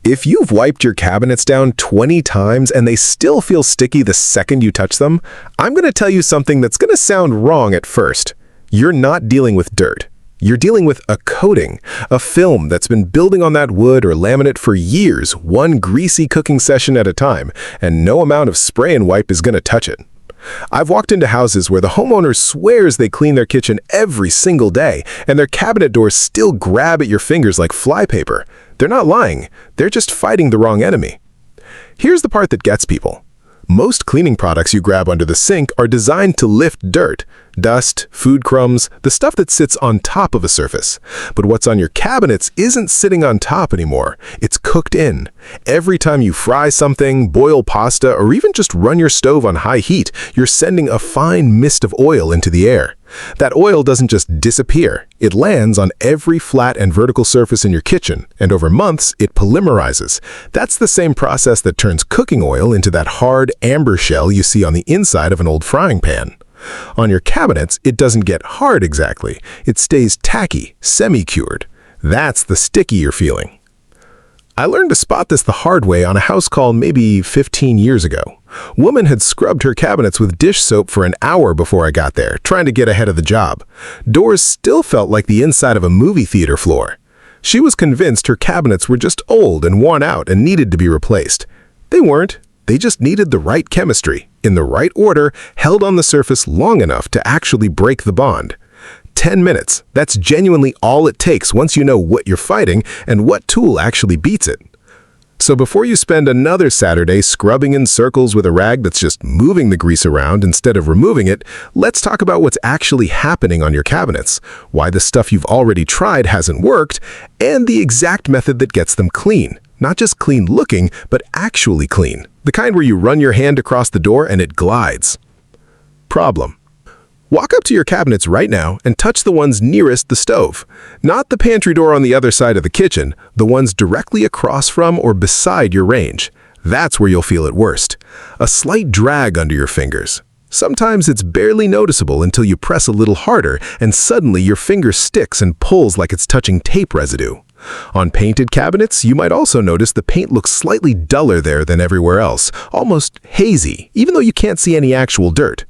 If you've wiped your cabinets down 20 times and they still feel sticky the second you touch them, I'm going to tell you something that's going to sound wrong at first. You're not dealing with dirt. You're dealing with a coating, a film that's been building on that wood or laminate for years, one greasy cooking session at a time, and no amount of spray and wipe is going to touch it. I've walked into houses where the homeowner swears they clean their kitchen every single day, and their cabinet doors still grab at your fingers like flypaper. They're not lying. They're just fighting the wrong enemy. Here's the part that gets people. Most cleaning products you grab under the sink are designed to lift dirt, dust, food crumbs, the stuff that sits on top of a surface. But what's on your cabinets isn't sitting on top anymore. It's cooked in. Every time you fry something, boil pasta, or even just run your stove on high heat, you're sending a fine mist of oil into the air. That oil doesn't just disappear. It lands on every flat and vertical surface in your kitchen, and over months, it polymerizes. That's the same process that turns cooking oil into that hard amber shell you see on the inside of an old frying pan. On your cabinets, it doesn't get hard exactly. It stays tacky, semi-cured. That's the sticky you're feeling. I learned to spot this the hard way on a house call maybe 15 years ago. Woman had scrubbed her cabinets with dish soap for an hour before I got there, trying to get ahead of the job. Doors still felt like the inside of a movie theater floor. She was convinced her cabinets were just old and worn out and needed to be replaced. They weren't. They just needed the right chemistry, in the right order, held on the surface long enough to actually break the bond. 10 minutes. That's genuinely all it takes once you know what you're fighting and what tool actually beats it. So before you spend another Saturday scrubbing in circles with a rag that's just moving the grease around instead of removing it, let's talk about what's actually happening on your cabinets, why the stuff you've already tried hasn't worked, and the exact method that gets them clean. Not just clean looking, but actually clean. The kind where you run your hand across the door and it glides. Problem. Walk up to your cabinets right now and touch the ones nearest the stove. Not the pantry door on the other side of the kitchen, the ones directly across from or beside your range. That's where you'll feel it worst. A slight drag under your fingers. Sometimes it's barely noticeable until you press a little harder and suddenly your finger sticks and pulls like it's touching tape residue. On painted cabinets, you might also notice the paint looks slightly duller there than everywhere else, almost hazy, even though you can't see any actual dirt.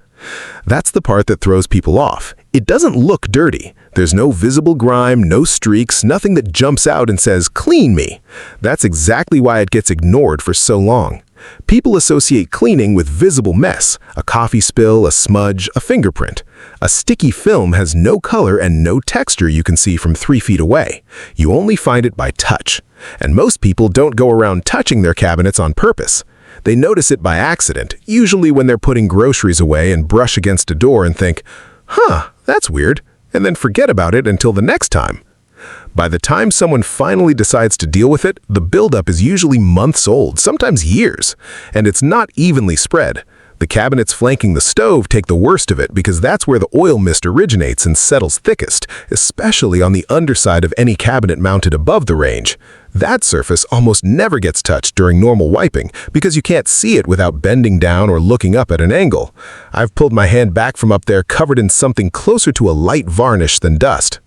That's the part that throws people off. It doesn't look dirty. There's no visible grime, no streaks, nothing that jumps out and says, "Clean me." That's exactly why it gets ignored for so long. People associate cleaning with visible mess, a coffee spill, a smudge, a fingerprint. A sticky film has no color and no texture you can see from 3 feet away. You only find it by touch. And most people don't go around touching their cabinets on purpose. They notice it by accident, usually when they're putting groceries away and brush against a door and think, "Huh, that's weird," and then forget about it until the next time. By the time someone finally decides to deal with it, the buildup is usually months old, sometimes years, and it's not evenly spread. The cabinets flanking the stove take the worst of it because that's where the oil mist originates and settles thickest, especially on the underside of any cabinet mounted above the range. That surface almost never gets touched during normal wiping because you can't see it without bending down or looking up at an angle. I've pulled my hand back from up there covered in something closer to a light varnish than dust.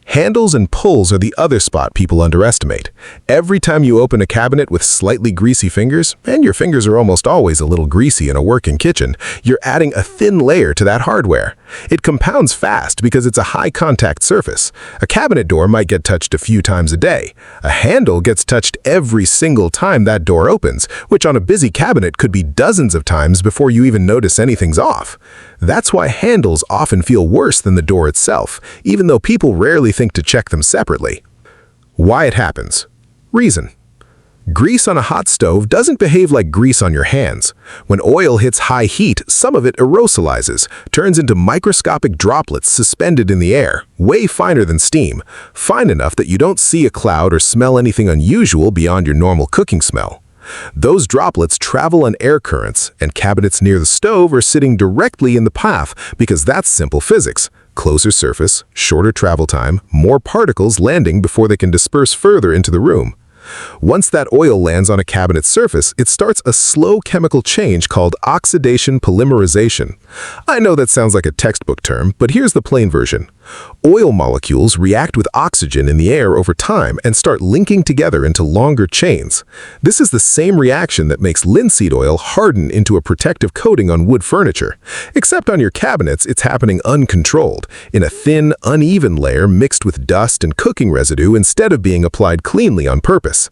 Handles and pulls are the other spot people underestimate. Every time you open a cabinet with slightly greasy fingers, and your fingers are almost always a little greasy in a working kitchen, you're adding a thin layer to that hardware. It compounds fast because it's a high-contact surface. A cabinet door might get touched a few times a day. A handle gets touched every single time that door opens, which on a busy cabinet could be dozens of times before you even notice anything's off. That's why handles often feel worse than the door itself, even though people rarely think to check them separately. Why it happens. Reason. Grease on a hot stove doesn't behave like grease on your hands. When oil hits high heat, some of it aerosolizes, turns into microscopic droplets suspended in the air, way finer than steam, fine enough that you don't see a cloud or smell anything unusual beyond your normal cooking smell. Those droplets travel on air currents, and cabinets near the stove are sitting directly in the path because that's simple physics. Closer surface, shorter travel time, more particles landing before they can disperse further into the room. Once that oil lands on a cabinet's surface, it starts a slow chemical change called oxidation polymerization. I know that sounds like a textbook term, but here's the plain version. Oil molecules react with oxygen in the air over time and start linking together into longer chains. This is the same reaction that makes linseed oil harden into a protective coating on wood furniture. Except on your cabinets, it's happening uncontrolled, in a thin, uneven layer mixed with dust and cooking residue instead of being applied cleanly on purpose.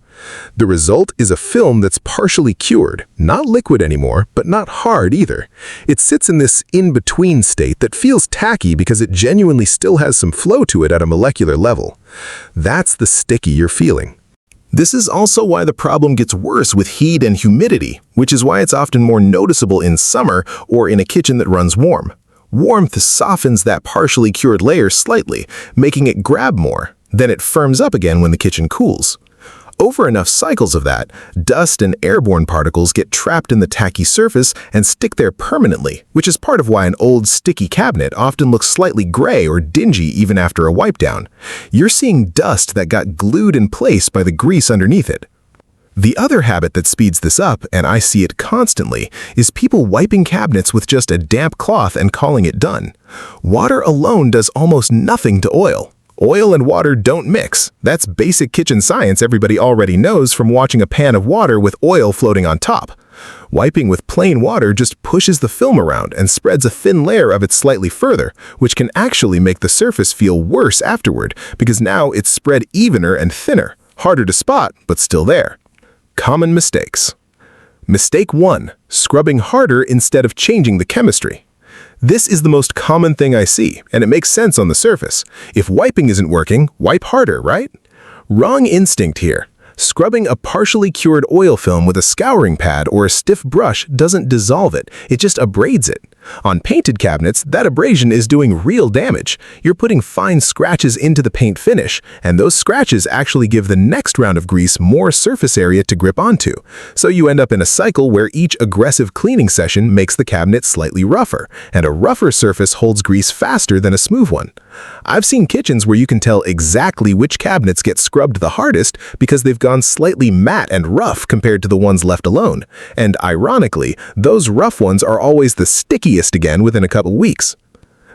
The result is a film that's partially cured, not liquid anymore, but not hard either. It sits in this in-between state that feels tacky because it genuinely still has some flow to it at a molecular level. That's the sticky you're feeling. This is also why the problem gets worse with heat and humidity, which is why it's often more noticeable in summer or in a kitchen that runs warm. Warmth softens that partially cured layer slightly, making it grab more. Then it firms up again when the kitchen cools. Over enough cycles of that, dust and airborne particles get trapped in the tacky surface and stick there permanently, which is part of why an old, sticky cabinet often looks slightly gray or dingy even after a wipe down. You're seeing dust that got glued in place by the grease underneath it. The other habit that speeds this up, and I see it constantly, is people wiping cabinets with just a damp cloth and calling it done. Water alone does almost nothing to oil. Oil and water don't mix. That's basic kitchen science everybody already knows from watching a pan of water with oil floating on top. Wiping with plain water just pushes the film around and spreads a thin layer of it slightly further, which can actually make the surface feel worse afterward because now it's spread evener and thinner, harder to spot, but still there. Common mistakes. Mistake 1. Scrubbing harder instead of changing the chemistry. This is the most common thing I see, and it makes sense on the surface. If wiping isn't working, wipe harder, right? Wrong instinct here. Scrubbing a partially cured oil film with a scouring pad or a stiff brush doesn't dissolve it, it just abrades it. On painted cabinets, that abrasion is doing real damage. You're putting fine scratches into the paint finish, and those scratches actually give the next round of grease more surface area to grip onto. So you end up in a cycle where each aggressive cleaning session makes the cabinet slightly rougher, and a rougher surface holds grease faster than a smooth one. I've seen kitchens where you can tell exactly which cabinets get scrubbed the hardest because they've gone slightly matte and rough compared to the ones left alone. And ironically, those rough ones are always the stickiest again within a couple weeks.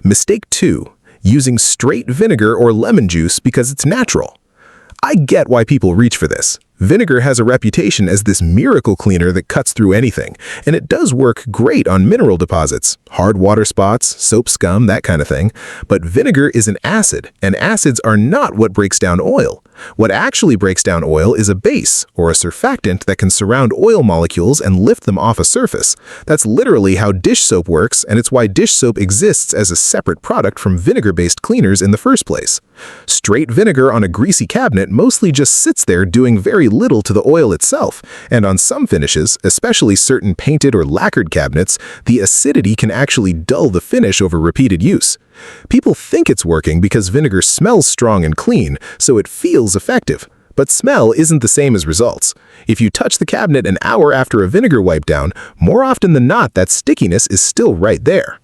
Mistake 2. Using straight vinegar or lemon juice because it's natural. I get why people reach for this. Vinegar has a reputation as this miracle cleaner that cuts through anything, and it does work great on mineral deposits, hard water spots, soap scum, that kind of thing. But vinegar is an acid, and acids are not what breaks down oil. What actually breaks down oil is a base, or a surfactant that can surround oil molecules and lift them off a surface. That's literally how dish soap works, and it's why dish soap exists as a separate product from vinegar-based cleaners in the first place. Straight vinegar on a greasy cabinet mostly just sits there doing very little to the oil itself, and on some finishes, especially certain painted or lacquered cabinets, the acidity can actually dull the finish over repeated use. People think it's working because vinegar smells strong and clean, so it feels effective. But smell isn't the same as results. If you touch the cabinet an hour after a vinegar wipe down, more often than not that stickiness is still right there.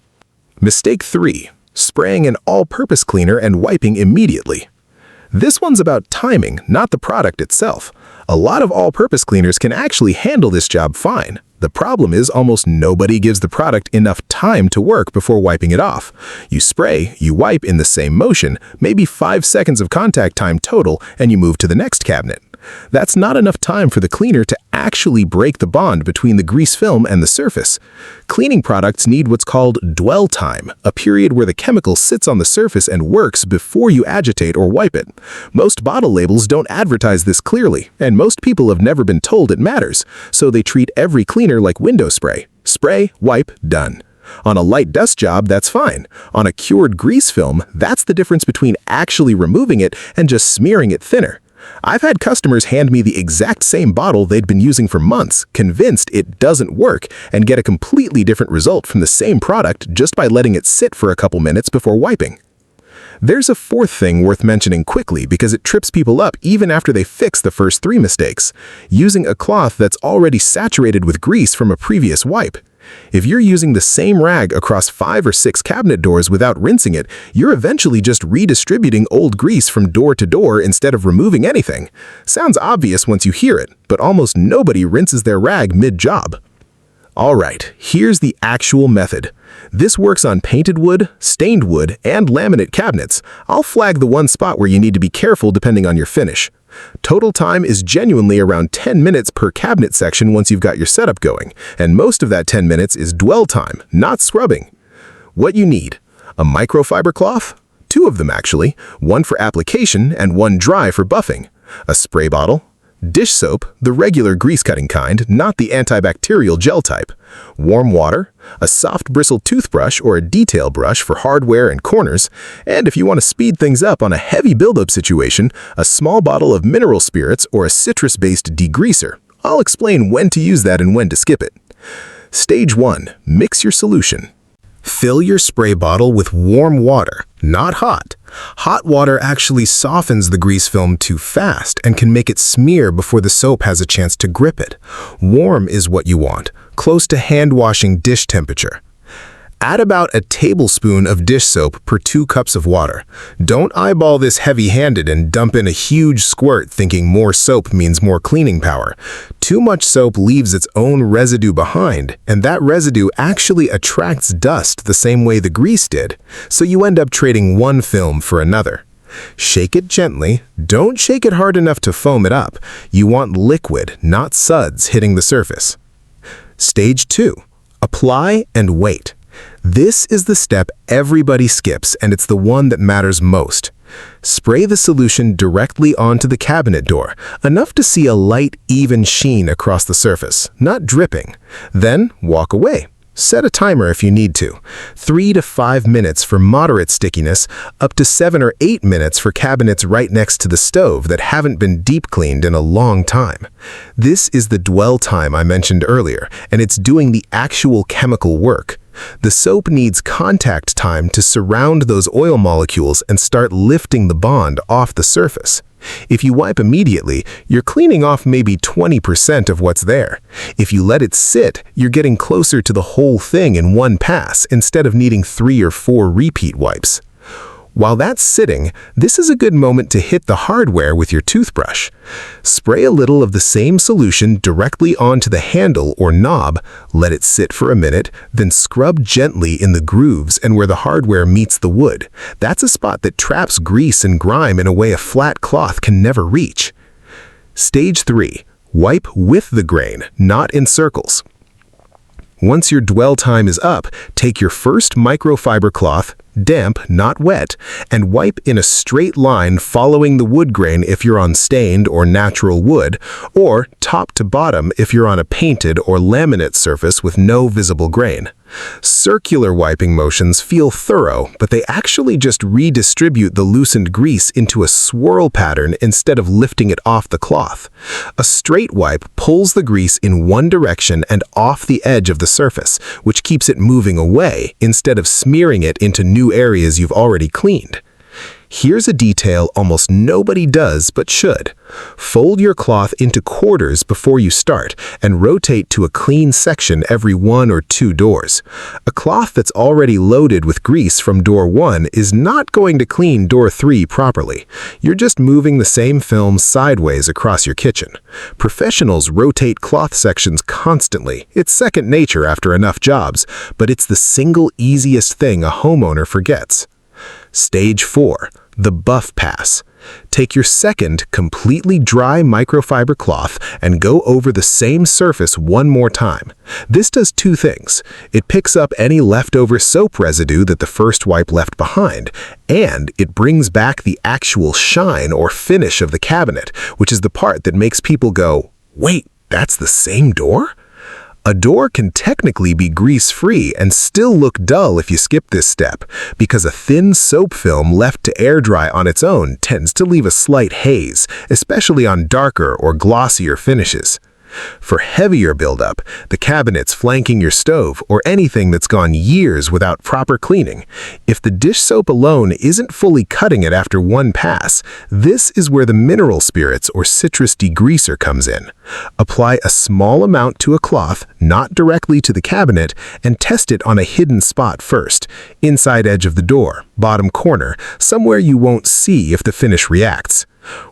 Mistake 3. Spraying an all-purpose cleaner and wiping immediately. This one's about timing, not the product itself. A lot of all-purpose cleaners can actually handle this job fine. The problem is almost nobody gives the product enough time to work before wiping it off. You spray, you wipe in the same motion, maybe 5 seconds of contact time total, and you move to the next cabinet. That's not enough time for the cleaner to actually break the bond between the grease film and the surface. Cleaning products need what's called dwell time, a period where the chemical sits on the surface and works before you agitate or wipe it. Most bottle labels don't advertise this clearly, and most people have never been told it matters, so they treat every cleaner like window spray. Spray, wipe, done. On a light dust job, that's fine. On a cured grease film, that's the difference between actually removing it and just smearing it thinner. I've had customers hand me the exact same bottle they'd been using for months, convinced it doesn't work, and get a completely different result from the same product just by letting it sit for a couple minutes before wiping. There's a fourth thing worth mentioning quickly because it trips people up even after they fix the first 3 mistakes: using a cloth that's already saturated with grease from a previous wipe. If you're using the same rag across 5 or 6 cabinet doors without rinsing it, you're eventually just redistributing old grease from door to door instead of removing anything. Sounds obvious once you hear it, but almost nobody rinses their rag mid-job. All right, here's the actual method. This works on painted wood, stained wood, and laminate cabinets. I'll flag the one spot where you need to be careful depending on your finish. Total time is genuinely around 10 minutes per cabinet section once you've got your setup going, and most of that 10 minutes is dwell time, not scrubbing. What you need: a microfiber cloth, 2 of them actually, one for application and one dry for buffing, a spray bottle, dish soap, the regular grease-cutting kind, not the antibacterial gel type, warm water, a soft bristle toothbrush or a detail brush for hardware and corners, and if you want to speed things up on a heavy buildup situation, a small bottle of mineral spirits or a citrus-based degreaser. I'll explain when to use that and when to skip it. Stage 1. Mix your solution. Fill your spray bottle with warm water, not hot. Hot water actually softens the grease film too fast and can make it smear before the soap has a chance to grip it. Warm is what you want, close to hand-washing dish temperature. Add about a tablespoon of dish soap per 2 cups of water. Don't eyeball this heavy-handed and dump in a huge squirt thinking more soap means more cleaning power. Too much soap leaves its own residue behind, and that residue actually attracts dust the same way the grease did, so you end up trading one film for another. Shake it gently. Don't shake it hard enough to foam it up. You want liquid, not suds, hitting the surface. Stage 2. Apply and wait. This is the step everybody skips, and it's the one that matters most. Spray the solution directly onto the cabinet door, enough to see a light, even sheen across the surface, not dripping. Then walk away. Set a timer if you need to. 3 to 5 minutes for moderate stickiness, up to 7 or 8 minutes for cabinets right next to the stove that haven't been deep cleaned in a long time. This is the dwell time I mentioned earlier, and it's doing the actual chemical work. The soap needs contact time to surround those oil molecules and start lifting the bond off the surface. If you wipe immediately, you're cleaning off maybe 20% of what's there. If you let it sit, you're getting closer to the whole thing in one pass instead of needing 3 or 4 repeat wipes. While that's sitting, this is a good moment to hit the hardware with your toothbrush. Spray a little of the same solution directly onto the handle or knob, let it sit for a minute, then scrub gently in the grooves and where the hardware meets the wood. That's a spot that traps grease and grime in a way a flat cloth can never reach. Stage 3. Wipe with the grain, not in circles. Once your dwell time is up, take your first microfiber cloth, damp, not wet, and wipe in a straight line following the wood grain if you're on stained or natural wood, or top to bottom if you're on a painted or laminate surface with no visible grain. Circular wiping motions feel thorough, but they actually just redistribute the loosened grease into a swirl pattern instead of lifting it off the cloth. A straight wipe pulls the grease in one direction and off the edge of the surface, which keeps it moving away instead of smearing it into new areas you've already cleaned. Here's a detail almost nobody does but should. Fold your cloth into quarters before you start and rotate to a clean section every 1 or 2 doors. A cloth that's already loaded with grease from door 1 is not going to clean door 3 properly. You're just moving the same film sideways across your kitchen. Professionals rotate cloth sections constantly. It's second nature after enough jobs, but it's the single easiest thing a homeowner forgets. Stage 4. The buff pass. Take your second completely dry microfiber cloth and go over the same surface one more time. This does 2 things. It picks up any leftover soap residue that the first wipe left behind, and it brings back the actual shine or finish of the cabinet, which is the part that makes people go, "Wait, that's the same door?" A door can technically be grease-free and still look dull if you skip this step, because a thin soap film left to air dry on its own tends to leave a slight haze, especially on darker or glossier finishes. For heavier buildup, the cabinets flanking your stove, or anything that's gone years without proper cleaning, if the dish soap alone isn't fully cutting it after one pass, this is where the mineral spirits or citrus degreaser comes in. Apply a small amount to a cloth, not directly to the cabinet, and test it on a hidden spot first, inside edge of the door, bottom corner, somewhere you won't see if the finish reacts.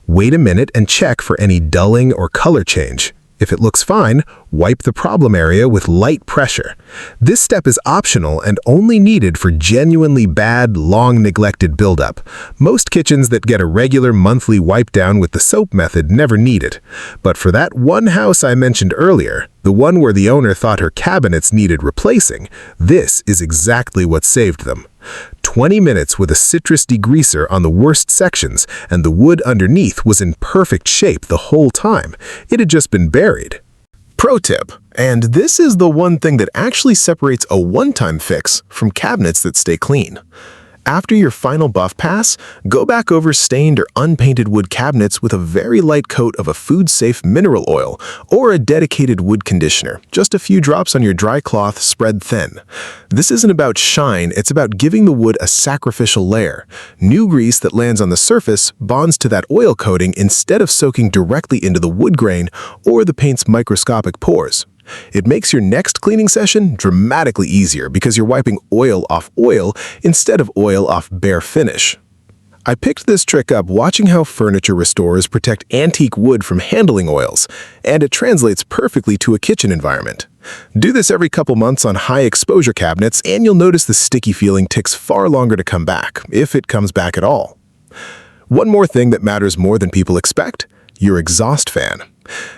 Wait a minute and check for any dulling or color change. If it looks fine, wipe the problem area with light pressure. This step is optional and only needed for genuinely bad, long-neglected buildup. Most kitchens that get a regular monthly wipe down with the soap method never need it. But for that one house I mentioned earlier, the one where the owner thought her cabinets needed replacing, this is exactly what saved them. 20 minutes with a citrus degreaser on the worst sections, and the wood underneath was in perfect shape the whole time. It had just been buried. Pro tip, and this is the one thing that actually separates a one-time fix from cabinets that stay clean. After your final buff pass, go back over stained or unpainted wood cabinets with a very light coat of a food-safe mineral oil or a dedicated wood conditioner. Just a few drops on your dry cloth spread thin. This isn't about shine, it's about giving the wood a sacrificial layer. New grease that lands on the surface bonds to that oil coating instead of soaking directly into the wood grain or the paint's microscopic pores. It makes your next cleaning session dramatically easier because you're wiping oil off oil instead of oil off bare finish. I picked this trick up watching how furniture restorers protect antique wood from handling oils, and it translates perfectly to a kitchen environment. Do this every couple months on high-exposure cabinets, and you'll notice the sticky feeling takes far longer to come back, if it comes back at all. One more thing that matters more than people expect: your exhaust fan.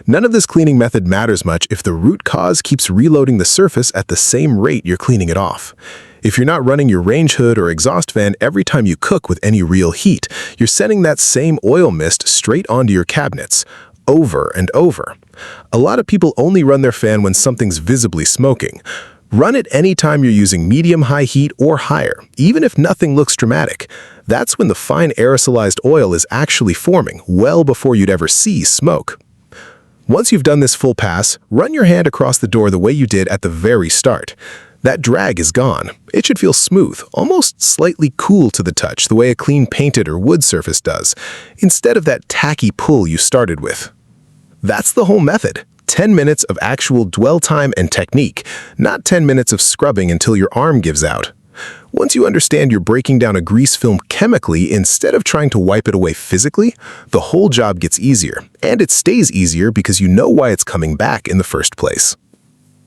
None of this cleaning method matters much if the root cause keeps reloading the surface at the same rate you're cleaning it off. If you're not running your range hood or exhaust fan every time you cook with any real heat, you're sending that same oil mist straight onto your cabinets, over and over. A lot of people only run their fan when something's visibly smoking. Run it anytime you're using medium-high heat or higher, even if nothing looks dramatic. That's when the fine aerosolized oil is actually forming, well before you'd ever see smoke. Once you've done this full pass, run your hand across the door the way you did at the very start. That drag is gone. It should feel smooth, almost slightly cool to the touch, the way a clean painted or wood surface does, instead of that tacky pull you started with. That's the whole method. 10 minutes of actual dwell time and technique, not 10 minutes of scrubbing until your arm gives out. Once you understand you're breaking down a grease film chemically instead of trying to wipe it away physically, the whole job gets easier, and it stays easier because you know why it's coming back in the first place.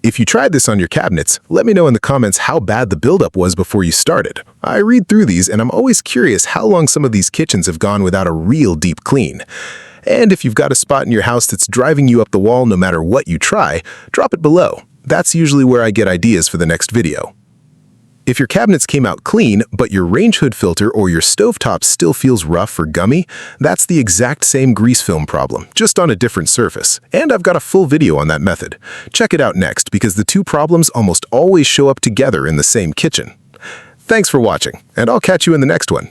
If you tried this on your cabinets, let me know in the comments how bad the buildup was before you started. I read through these and I'm always curious how long some of these kitchens have gone without a real deep clean. And if you've got a spot in your house that's driving you up the wall no matter what you try, drop it below. That's usually where I get ideas for the next video. If your cabinets came out clean, but your range hood filter or your stovetop still feels rough or gummy, that's the exact same grease film problem, just on a different surface. And I've got a full video on that method. Check it out next because the two problems almost always show up together in the same kitchen. Thanks for watching, and I'll catch you in the next one.